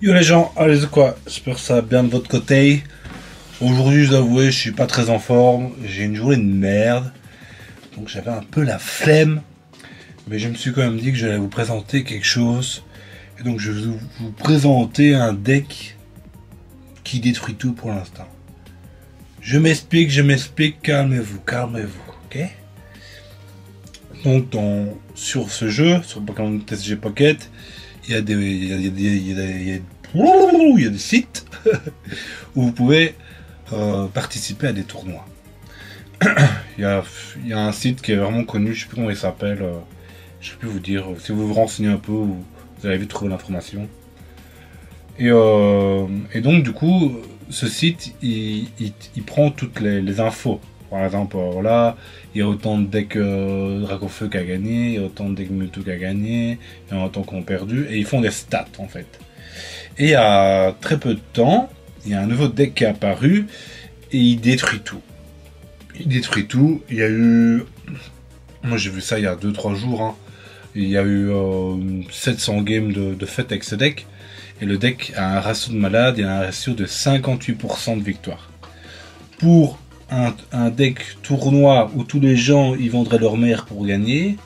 Yo les gens, allez quoi, j'espère que ça va bien de votre côté. Aujourd'hui, je dois avouer, je suis pas très en forme, j'ai une journée de merde, donc j'avais un peu la flemme, mais je me suis quand même dit que j'allais vous présenter quelque chose, et donc je vais vous présenter un deck qui détruit tout pour l'instant. Je m'explique, calmez-vous, ok? Donc sur ce jeu, sur Pokémon TCG Pocket, il y a des sites où vous pouvez participer à des tournois. Il y a un site qui est vraiment connu, je sais plus comment il s'appelle, je peux plus vous dire. Si vous vous renseignez un peu, vous allez vite trouver l'information. Et donc du coup, ce site, il prend toutes les infos. Par exemple, voilà, il y a autant de decks Dracofeu qui a gagné, il y a autant de decks Mewtwo qui a gagné, il y en a autant qui ont perdu, et ils font des stats en fait. Et il y a très peu de temps, il y a un nouveau deck qui est apparu, et il détruit tout. Il détruit tout, il y a eu... Moi j'ai vu ça il y a 2-3 jours, hein. Il y a eu 700 games de fête avec ce deck, et le deck a un ratio de malade et un ratio de 58% de victoire. Pour un deck tournoi où tous les gens ils vendraient leur mère pour gagner,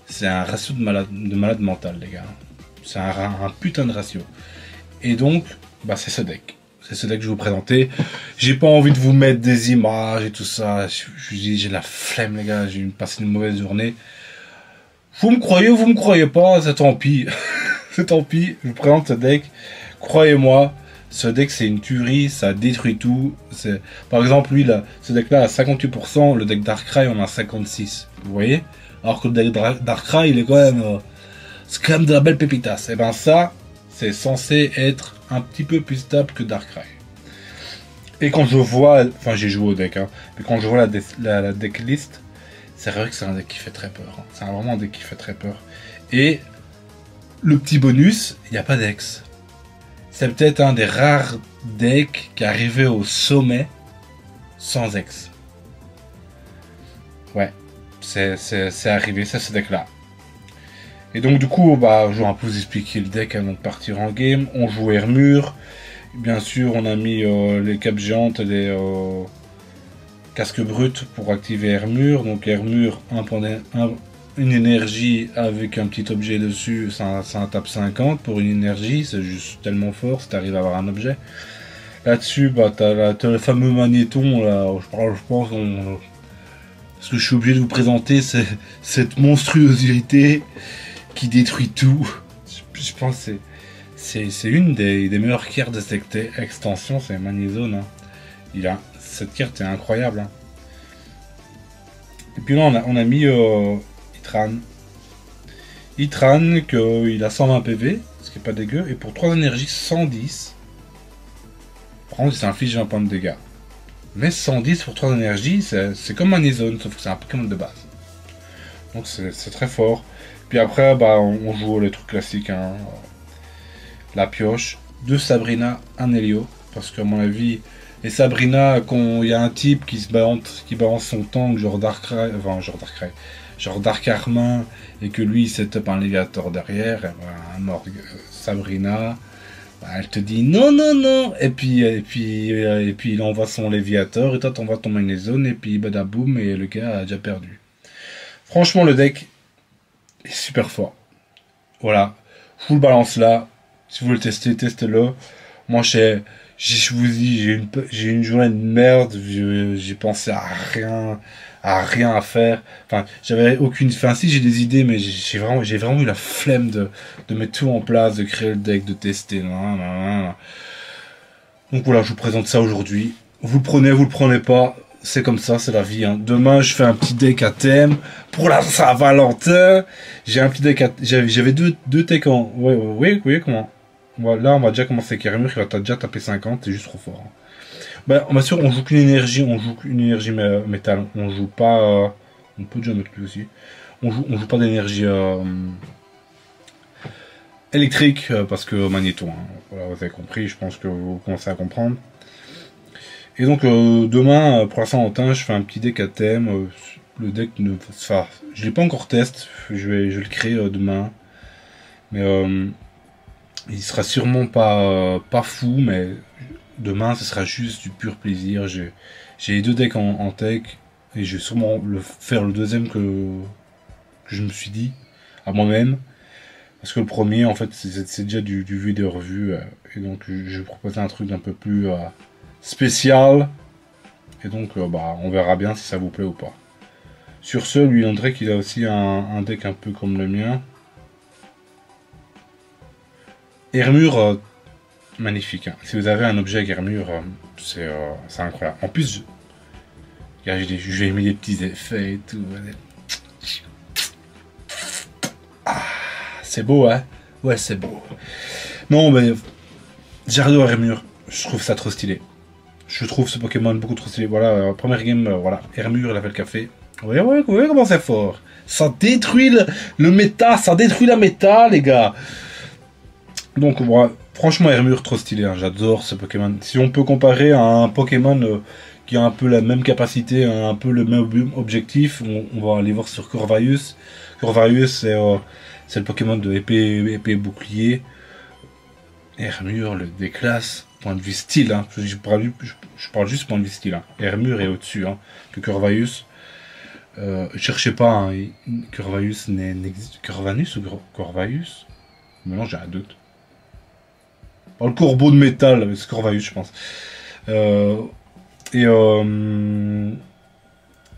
c'est un ratio de malade mental, les gars. C'est un putain de ratio. Et donc, bah c'est ce deck. C'est ce deck que je vais vous présenter. J'ai pas envie de vous mettre des images et tout ça. J'ai la flemme, les gars. J'ai passé une mauvaise journée. Vous me croyez ou vous me croyez pas, c'est tant pis. C'est tant pis. Je vous présente ce deck. Croyez-moi. Ce deck c'est une tuerie, ça détruit tout. Par exemple, lui, là, ce deck là a 58%, le deck Darkrai on a 56%. Vous voyez? Alors que le deck Darkrai il est quand même. C'est quand même de la belle pépitas. Et ben ça, c'est censé être un petit peu plus stable que Darkrai. Et quand je vois. Enfin, j'ai joué au deck, hein. Mais quand je vois la deck list, c'est vrai que c'est un deck qui fait très peur. Hein. C'est vraiment un deck qui fait très peur. Et le petit bonus, il n'y a pas d'ex. C'est peut-être un des rares decks qui arrivait au sommet sans ex. Ouais, c'est arrivé, ça, ce deck-là. Et donc, du coup, bah, je vais un peu vous expliquer le deck avant de partir en game. On joue Hermure. Bien sûr, on a mis les capes géantes et les casques bruts pour activer Hermure. Donc, Hermure, une énergie avec un petit objet dessus, ça tape 50 pour une énergie, c'est juste tellement fort si t'arrives à avoir un objet. Là-dessus, bah, t'as le fameux magnéton, là, je pense, ce que je suis obligé de vous présenter, c'est cette monstruosité qui détruit tout. Je pense que c'est une des meilleures cartes de cette extension, c'est Magnézone. Hein. Cette carte est incroyable. Hein. Et puis là, on a mis... Itran, qu'il a 120 PV, ce qui est pas dégueu, et pour 3 énergies, 110. Par contre, il s'inflige un point de dégâts. Mais 110 pour 3 énergies, c'est comme Magnézone, sauf que c'est un Pokémon de base. Donc c'est très fort. Puis après, bah, on joue les trucs classiques, hein. La pioche, 2 Sabrina, 1 Helio, parce qu'à mon avis, et Sabrina, quand il y a un type qui balance son tank, genre Darkrai, genre Dark Armin, et que lui il setup un Léviator derrière, et ben, Sabrina, ben, elle te dit non, non, non, et puis il envoie son Léviator, et toi t'envoies ton Magnézone, et puis badaboum, et le gars a déjà perdu. Franchement, le deck est super fort. Voilà, je vous le balance là, si vous le testez, testez-le. Moi, je vous dis, j'ai une journée de merde, j'ai pensé à rien à faire. Enfin, j'avais aucune. Enfin, si j'ai des idées, mais j'ai vraiment eu la flemme de mettre tout en place, de créer le deck, de tester. Nan, nan, nan. Donc voilà, je vous présente ça aujourd'hui. Vous le prenez pas. C'est comme ça, c'est la vie. Hein. Demain, je fais un petit deck à thème. Pour la Saint-Valentin, j'ai un petit deck à... J'avais deux decks en... Oui, comment... Là, on va déjà commencer avec Hermure qui va déjà taper 50, c'est juste trop fort. Hein. Bah, bien sûr, on joue qu'une énergie, métal. On joue pas... on peut déjà mettre lui aussi. On joue pas d'énergie électrique, parce que magnéton. Hein. Voilà, vous avez compris, je pense que vous commencez à comprendre. Et donc, demain, pour la Saint-Valentin, je fais un petit deck à thème. Le deck, enfin, je l'ai pas encore testé, je vais le créer demain. Mais... Il sera sûrement pas fou, mais demain, ce sera juste du pur plaisir. J'ai les deux decks en tech, et je vais sûrement faire le deuxième que je me suis dit à moi-même. Parce que le premier, en fait, c'est déjà du vu et de revu. Et donc, je vais proposer un truc d'un peu plus spécial. Et donc, bah, on verra bien si ça vous plaît ou pas. Sur ce, lui, André, qu'il a aussi un deck un peu comme le mien. Hermure, magnifique. Hein. Si vous avez un objet avec Hermure, c'est incroyable. En plus, j'ai mis des petits effets et tout. Ah, c'est beau, hein? Ouais, c'est beau. Non, mais j'adore Hermure. Je trouve ça trop stylé. Je trouve ce Pokémon beaucoup trop stylé. Voilà, première game, voilà. Hermure, il a fait le café. Ouais, vous voyez comment c'est fort. Ça détruit le méta, ça détruit la méta, les gars. Donc, voilà, franchement, Hermure, trop stylé. Hein. J'adore ce Pokémon. Si on peut comparer à un Pokémon qui a un peu la même capacité, un peu le même objectif, on va aller voir sur Corvarius. Corvarius, c'est le Pokémon de épée bouclier. Hermure le déclasse. Point de vue style, hein. je parle juste point de vue style. Hein. Hermure est au-dessus hein, que Corvarius. Cherchez pas, hein, Corvarius n'existe. Corvanus ou Corvarius? Maintenant j'ai un doute. Oh, le corbeau de métal, c'est Corvarius, je pense.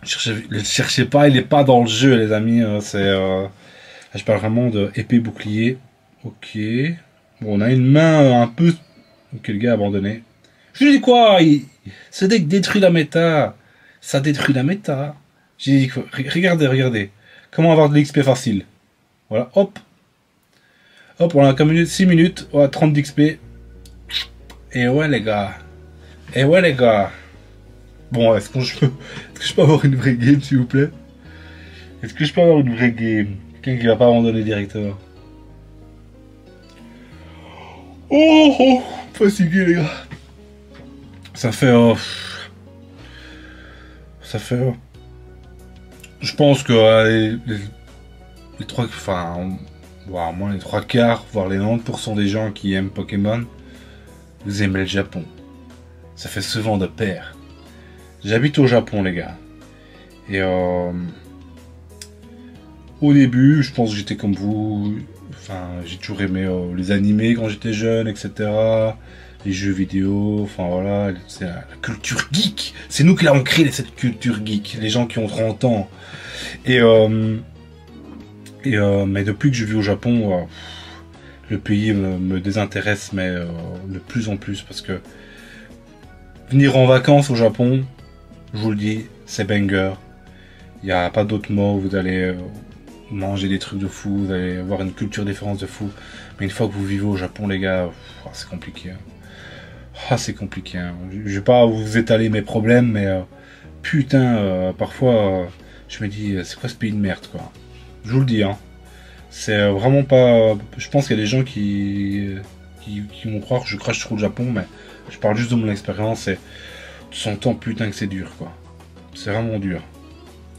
Cherchez pas, il est pas dans le jeu, les amis. Je parle vraiment de épée bouclier. Ok. Bon, on a une main un peu. Ok, le gars a abandonné. Je lui dis quoi? Ce deck détruit la méta. Ça détruit la méta. J'ai dit quoi? Regardez. Comment avoir de l'XP facile? Voilà, hop. Hop, on a comme 6 minutes. Ouais, 30 d'XP. Et ouais, les gars. Bon, est-ce que je peux avoir une vraie game, s'il vous plaît? Est-ce que je peux avoir une vraie game? Quelqu'un qui va pas abandonner directement. Oh, fatigué, les gars. Ça fait... je pense que les 3... Enfin, voire moins les 3 quarts, voire les 90% des gens qui aiment Pokémon, vous aimez le Japon. Ça fait souvent de pair. J'habite au Japon, les gars. Et au début, je pense que j'étais comme vous. Enfin, j'ai toujours aimé les animés quand j'étais jeune, etc. Les jeux vidéo, enfin voilà, c'est la culture geek. C'est nous qui l'avons créé, cette culture geek. Les gens qui ont 30 ans. Mais depuis que je vis au Japon, le pays me désintéresse, mais de plus en plus, parce que venir en vacances au Japon, je vous le dis, c'est banger. Il n'y a pas d'autre mot, vous allez manger des trucs de fou, vous allez avoir une culture différente de fou. Mais une fois que vous vivez au Japon, les gars, c'est compliqué. C'est compliqué. Hein. Je vais pas vous étaler mes problèmes, mais putain, parfois, je me dis, c'est quoi ce pays de merde, quoi. Je vous le dis, hein. C'est vraiment pas... Je pense qu'il y a des gens qui vont croire que je crache trop le Japon, mais je parle juste de mon expérience et de son temps, putain que c'est dur, quoi. C'est vraiment dur.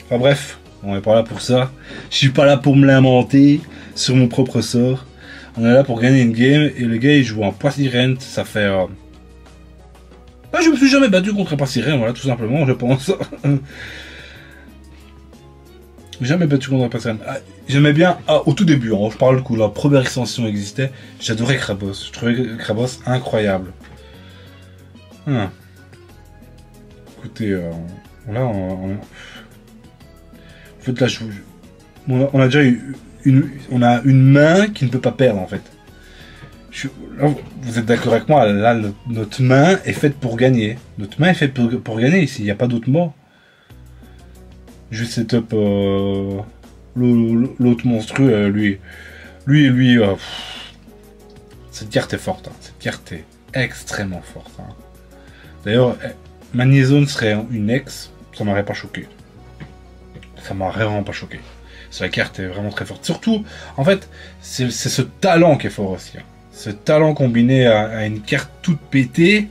Enfin bref, on est pas là pour ça. Je suis pas là pour me lamenter sur mon propre sort. On est là pour gagner une game et le gars il joue en Poissirène, ça fait... je me suis jamais battu contre un Poissirène, voilà, tout simplement, je pense. Jamais battu contre un Poissirène. J'aimais bien, au tout début, hein, je parle du coup, la première extension existait, j'adorais Krabos. Je trouvais Krabos incroyable. Écoutez, là, en fait, là, on a déjà eu on a une main qui ne peut pas perdre, en fait. Là, vous êtes d'accord avec moi, là, notre main est faite pour gagner. Notre main est faite pour gagner, ici, il n'y a pas d'autre mot. Je setup l'autre monstrueux, lui, cette carte est forte, hein. Cette carte est extrêmement forte. Hein. D'ailleurs, Magnézone serait une ex, ça m'aurait pas choqué. Ça m'aurait vraiment pas choqué. Cette carte est vraiment très forte. Surtout, en fait, c'est ce talent qui est fort aussi. Hein. Ce talent combiné à une carte toute pétée,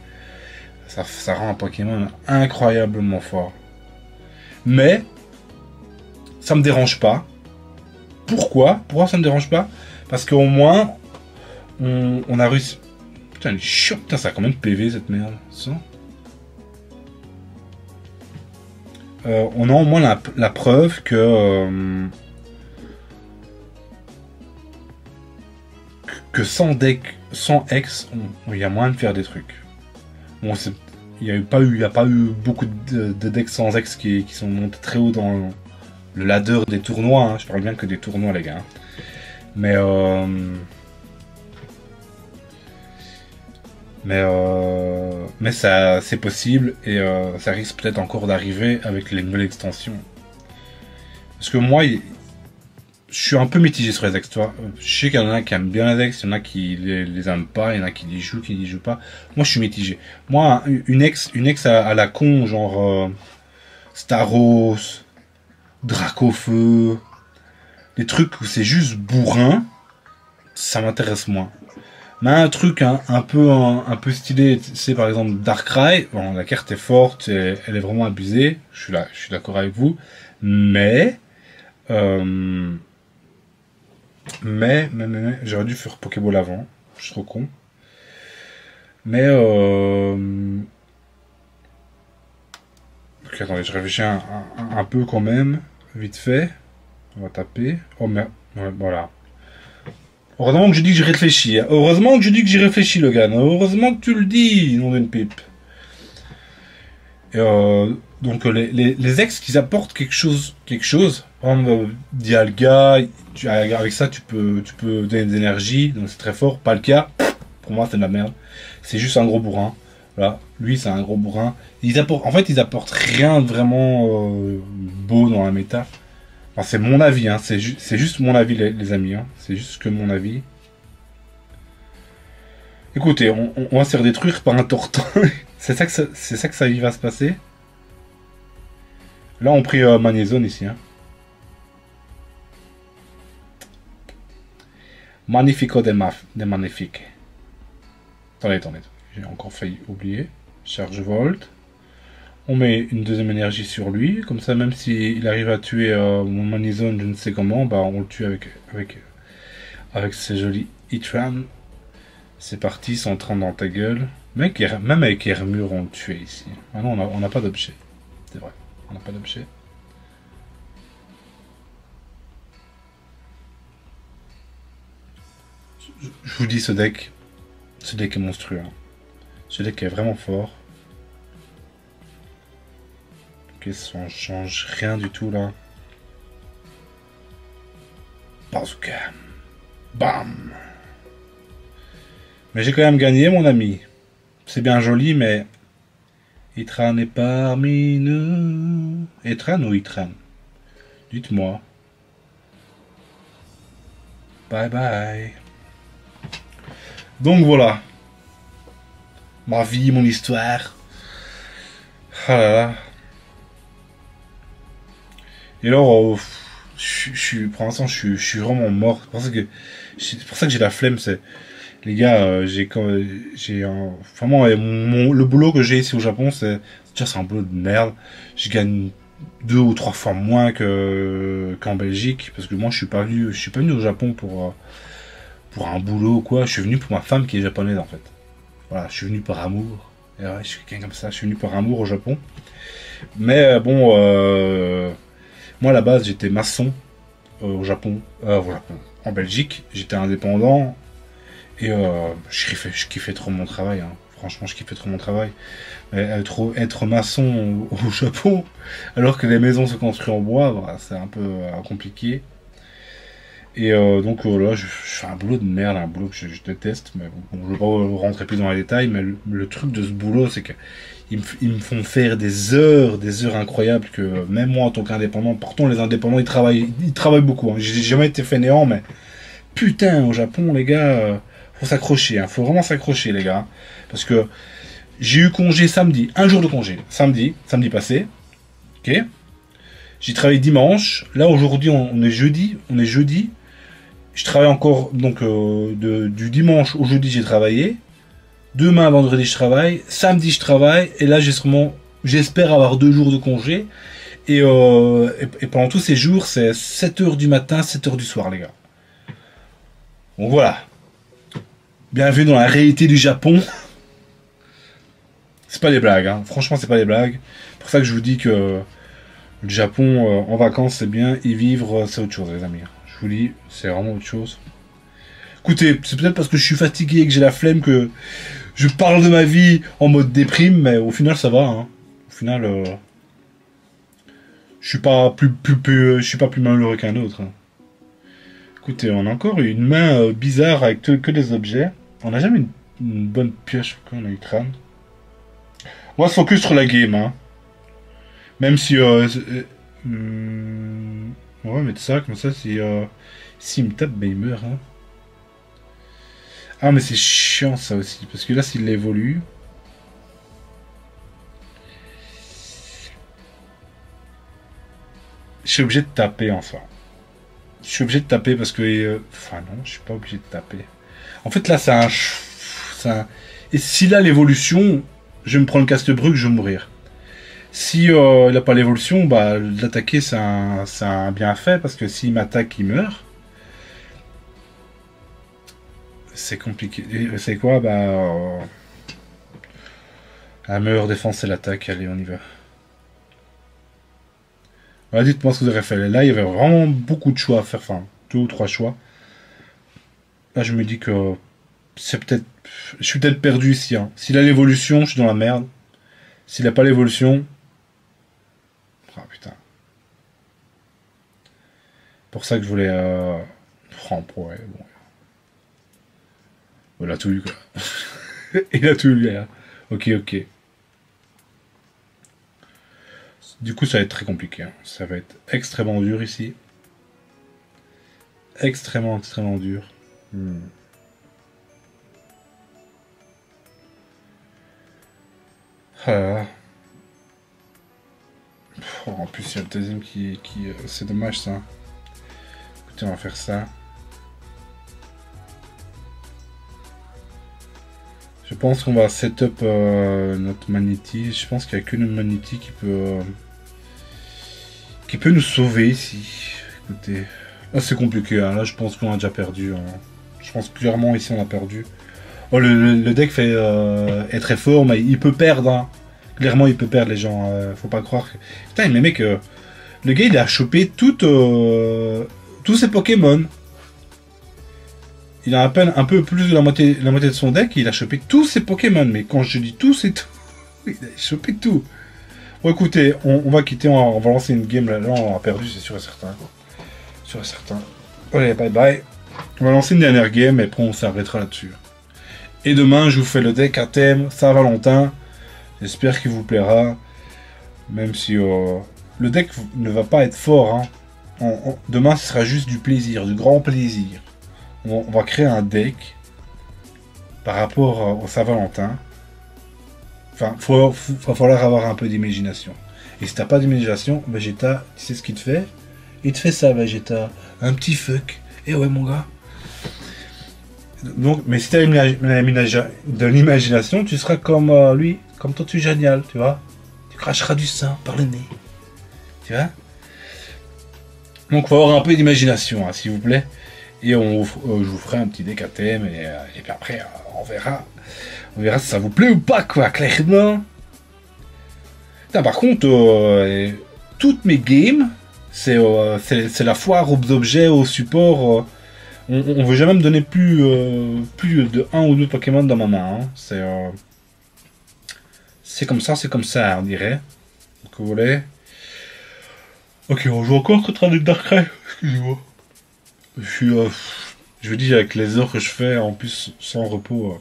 ça rend un Pokémon incroyablement fort. Mais, ça me dérange pas. Pourquoi ça me dérange pas? Parce qu'au moins, on a réussi. Putain, elle est chiante. Putain, ça a combien de PV cette merde? 100. On a au moins la preuve que sans deck, sans ex, il y a moyen de faire des trucs. Bon, il n'y a pas eu beaucoup de decks sans ex qui sont montés très haut dans le ladder des tournois. Hein. Je parle bien que des tournois, les gars. Mais ça, c'est possible et ça risque peut-être encore d'arriver avec les nouvelles extensions. Parce que moi, je suis un peu mitigé sur les ex, tu vois. Je sais qu'il y en a qui aiment bien les ex, il y en a qui les aiment pas, il y en a qui les jouent, qui les jouent pas. Moi, je suis mitigé. Moi, une ex à la con, genre Staros, Dracofeu, des trucs où c'est juste bourrin, ça m'intéresse moins. Mais un truc un peu stylé, c'est par exemple Darkrai. Bon, la carte est forte, elle est vraiment abusée. Je suis d'accord avec vous. Mais j'aurais dû faire Pokéball avant. Je suis trop con. Mais ok, attendez, je réfléchis un peu quand même, vite fait. On va taper. Oh merde, ouais, voilà. Heureusement que je dis que j'y réfléchis. Hein. Heureusement que je dis que j'y réfléchis, Logan. Heureusement que tu le dis, nom d'une pipe. Et donc les ex qui apportent quelque chose. Par exemple, Dialga, avec ça tu peux donner de l'énergie, donc c'est très fort. Pas le cas. Pour moi c'est de la merde. C'est juste un gros bourrin. Voilà, lui c'est un gros bourrin. En fait ils apportent rien de vraiment beau dans la méta. Enfin, c'est mon avis, hein. C'est juste mon avis, les amis. Hein. C'est juste que mon avis. Écoutez, on va se faire détruire par un tortue. c'est ça que ça y va se passer. Là, on prie Magnézone ici. Hein. Magnifico des magnifiques. Attendez. J'ai encore failli oublier. Charge Volt. On met une deuxième énergie sur lui, comme ça même s'il arrive à tuer mon Magnézone, je ne sais comment, bah on le tue avec ces jolis Hitran. C'est parti, 130 dans ta gueule. Mec, même avec Hermure on le tuait ici. Ah non, on n'a pas d'objet. C'est vrai, on n'a pas d'objet. Je vous dis, ce deck est monstrueux. Hein. Ce deck est vraiment fort. Ok, ça ne change rien du tout là. Bazooka. Bam. Mais j'ai quand même gagné, mon ami. C'est bien joli, mais Hitran est parmi nous. Hitran ou Hitran? Dites-moi. Bye bye. Donc voilà. Ma vie, mon histoire. Ah là là. Et alors, pour l'instant, je suis vraiment mort. C'est pour ça que j'ai la flemme. Les gars, vraiment le boulot que j'ai ici au Japon, c'est un boulot de merde. Je gagne 2 ou 3 fois moins qu'en Belgique, parce que moi, je suis pas venu au Japon pour un boulot ou quoi. Je suis venu pour ma femme qui est japonaise en fait. Voilà, je suis venu par amour. Et ouais, je suis quelqu'un comme ça. Je suis venu par amour au Japon. Mais bon. Moi, à la base, j'étais maçon au Japon. En Belgique, j'étais indépendant. Et je kiffais trop mon travail. Hein. Franchement, je kiffais trop mon travail. Mais être maçon au Japon, alors que les maisons se construisent en bois, bah, c'est un peu compliqué. Et donc là, je fais un boulot de merde, un boulot que je déteste. Mais bon, je ne vais pas rentrer plus dans les détails. Mais le truc de ce boulot, c'est que ils me font faire des heures incroyables que même moi en tant qu'indépendant, pourtant les indépendants ils travaillent beaucoup. Hein. J'ai jamais été fainéant, mais putain au Japon les gars, faut s'accrocher, hein. Faut vraiment s'accrocher les gars, parce que j'ai eu congé samedi, un jour de congé, samedi passé, ok. J'ai travaillé dimanche, là aujourd'hui on est jeudi, je travaille encore donc du dimanche au jeudi j'ai travaillé. Demain, vendredi, je travaille. Samedi, je travaille. Et là, j'espère avoir 2 jours de congé. Et pendant tous ces jours, c'est 7h du matin, 7h du soir, les gars. Donc voilà. Bienvenue dans la réalité du Japon. C'est pas des blagues, hein. Franchement, c'est pas des blagues. C'est pour ça que je vous dis que le Japon, en vacances, c'est bien. Y vivre, c'est autre chose, les amis. Je vous dis, c'est vraiment autre chose. Écoutez, c'est peut-être parce que je suis fatigué et que j'ai la flemme que je parle de ma vie en mode déprime, mais au final, ça va, hein. Au final, je suis pas je suis pas plus malheureux qu'un autre, hein. Écoutez, on a encore une main bizarre avec que des objets. On n'a jamais une bonne pioche quand on a eu crâne. On va se focus sur la game, hein. Même si... on va mettre ça, comme ça, si... s'il me tape, ben il meurt, hein. Ah, mais c'est chiant, ça aussi. Parce que là, s'il évolue... Je suis obligé de taper, enfin. Je suis obligé de taper parce que... Enfin, non, je suis pas obligé de taper. En fait, là, c'est un... Et si là, l'évolution... Je vais me prendre le casse-brûle, je vais mourir. Si il n'a pas l'évolution, bah, l'attaquer, c'est un bienfait, parce que s'il m'attaque, il meurt. C'est compliqué. C'est quoi? Bah... la meilleure défense, c'est l'attaque. Allez, on y va. Voilà, dites-moi ce que vous avez fait. Là, il y avait vraiment beaucoup de choix à faire. Enfin, 2 ou 3 choix. Là, je me dis que... c'est peut-être... Je suis peut-être perdu ici, hein. S'il a l'évolution, je suis dans la merde. S'il n'a pas l'évolution... Ah, putain. Pour ça que je voulais... Oh, ouais, bon. Il a tout eu, quoi. Il a tout eu, là. Ok, ok. Du coup, ça va être très compliqué, hein. Ça va être extrêmement dur, ici. Extrêmement dur. Ah. Oh, en plus, il y a le deuxième qui c'est dommage, ça. Écoutez, on va faire ça. Je pense qu'on va setup notre Manity. Je pense qu'il n'y a qu'une Manity qui peut nous sauver ici. Écoutez, là c'est compliqué, hein. Là je pense qu'on a déjà perdu, hein. Je pense clairement ici on a perdu. Oh, le deck est très fort, mais il peut perdre, hein. Clairement il peut perdre, les gens, faut pas croire. Putain, mais mec, le gars il a chopé tous ses Pokémon. Il a à peine un peu plus de la moitié de son deck, il a chopé tous ses Pokémon. Mais quand je dis tout, c'est tout. Il a chopé tout. Bon, écoutez, on va quitter, on va lancer une game. Là, on a perdu, c'est sûr et certain. Sûr et certain. Allez, bye bye. On va lancer une dernière game et après on s'arrêtera là-dessus. Et demain, je vous fais le deck à thème Saint-Valentin. J'espère qu'il vous plaira. Même si le deck ne va pas être fort, hein. Demain, ce sera juste du plaisir, du grand plaisir. On va créer un deck par rapport au Saint-Valentin. Enfin, va falloir avoir un peu d'imagination. Et si t'as pas d'imagination, Vegeta, tu sais ce qu'il te fait? Il te fait ça, Vegeta. Un petit fuck. Eh ouais, mon gars. Donc, mais si t'as de l'imagination, tu seras comme lui, comme Tortue Géniale, tu vois. Tu cracheras du sang par le nez. Tu vois? Donc, il faut avoir un peu d'imagination, hein, s'il vous plaît. Et je vous ferai un petit deck à thème, et puis après, on verra. On verra si ça vous plaît ou pas, quoi, clairement. Putain, par contre, toutes mes games, c'est la foire aux objets, aux supports. On veut jamais me donner plus de 1 ou 2 Pokémon dans ma main, hein. C'est comme ça, on dirait. Donc, vous voulez. Ok, on joue encore contre un deck Darkrai. Excusez-moi. Je vous dis, avec les heures que je fais, en plus sans repos,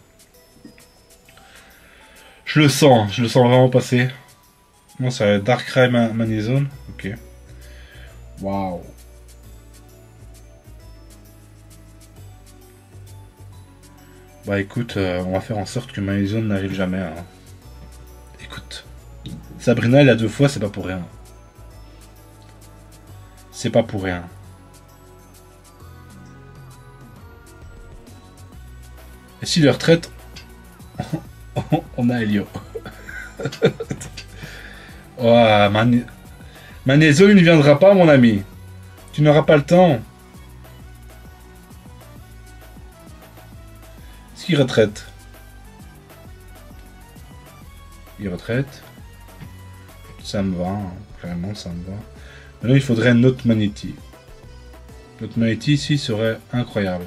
je le sens vraiment passer. Moi, ça va être Darkrai Manizone. Ok. Waouh. Bah écoute, on va faire en sorte que Manizone n'arrive jamais, hein. Écoute, Sabrina, elle a 2 fois, c'est pas pour rien. C'est pas pour rien. Et s'il le retraite, on a Helio. Oh, Manezone ne viendra pas, mon ami. Tu n'auras pas le temps. Est-ce qu'il retraite? Il retraite. Ça me va, hein. Vraiment ça me va. Maintenant il faudrait notre Magnéti. Notre Magnéti ici serait incroyable.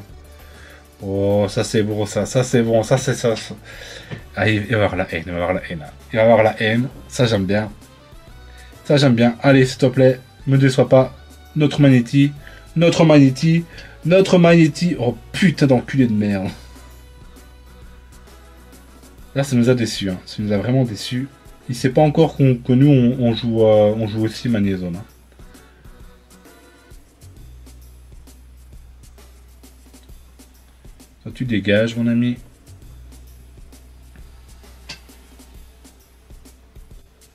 Oh, ça c'est bon, ça c'est bon, ça c'est ça. Ah, il va y avoir la haine, il va y avoir la haine. Il va y avoir la haine, ça j'aime bien. Ça j'aime bien. Allez, s'il te plaît, me déçois pas. Notre Magnéti, notre Magnéti, notre Magnéti. Oh putain d'enculé de merde. Là, ça nous a déçus, hein. Ça nous a vraiment déçus. Il sait pas encore que nous, on joue aussi Magnézone. Hein. Toi, tu dégages, mon ami.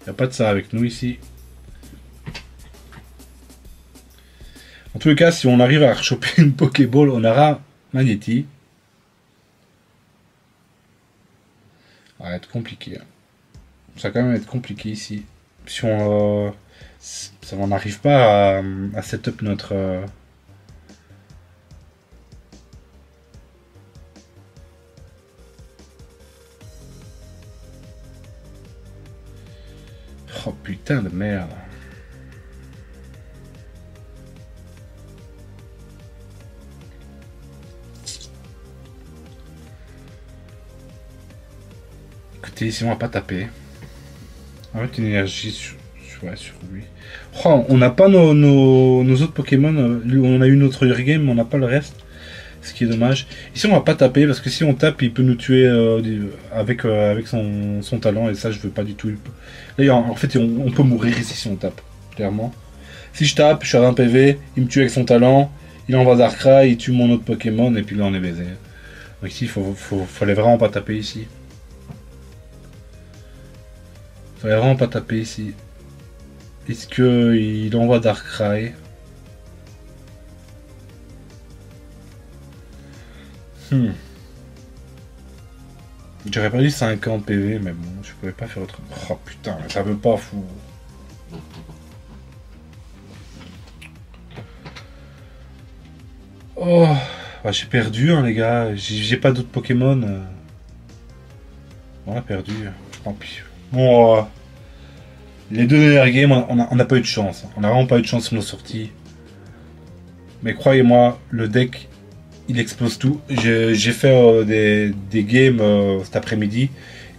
Il n'y a pas de ça avec nous ici. En tous les cas, si on arrive à choper une Pokéball, on aura Magnéti. Ça va être compliqué. Ça va quand même être compliqué ici. Si on n'arrive pas à set up notre... Oh putain de merde. Écoutez, ici on va pas taper. On va mettre une énergie sur lui. Oh, on n'a pas nos autres Pokémon. On a eu notre Urgame, mais on n'a pas le reste. Ce qui est dommage. Ici on va pas taper parce que si on tape, il peut nous tuer avec son talent. Et ça, je veux pas du tout. Là, en fait, on peut mourir ici si on tape. Clairement. Si je tape, je suis à 20 PV. Il me tue avec son talent. Il envoie Darkrai. Il tue mon autre Pokémon. Et puis là, on est baisé. Donc ici, fallait vraiment pas taper ici. Fallait vraiment pas taper ici. Est-ce qu'il envoie Darkrai? J'aurais pas dit 50 PV, mais bon, je pouvais pas faire autre. Oh putain, ça veut pas fou. Oh, bah, j'ai perdu, hein, les gars. J'ai pas d'autres Pokémon. On a perdu. Tant pis. Bon, les deux dernières games, on n'a pas eu de chance. On n'a vraiment pas eu de chance sur nos sorties. Mais croyez-moi, le deck, il explose tout. J'ai fait des games cet après-midi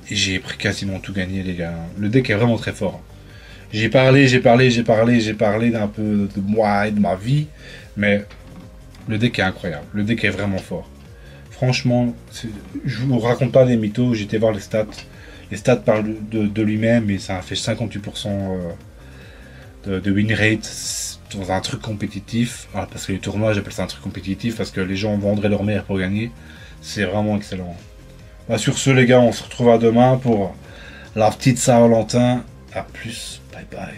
et j'ai quasiment tout gagné, les gars. Le deck est vraiment très fort. J'ai parlé d'un peu de moi et de ma vie, mais le deck est incroyable. Le deck est vraiment fort. Franchement, je vous raconte pas des mythos. J'étais voir les stats. Les stats parlent de lui-même et ça a fait 58% de win rate dans un truc compétitif. Alors, parce que les tournois, j'appelle ça un truc compétitif parce que les gens vendraient leur mère pour gagner. C'est vraiment excellent. Bah, sur ce, les gars, on se retrouvera demain pour la petite Saint-Valentin. A plus, bye bye.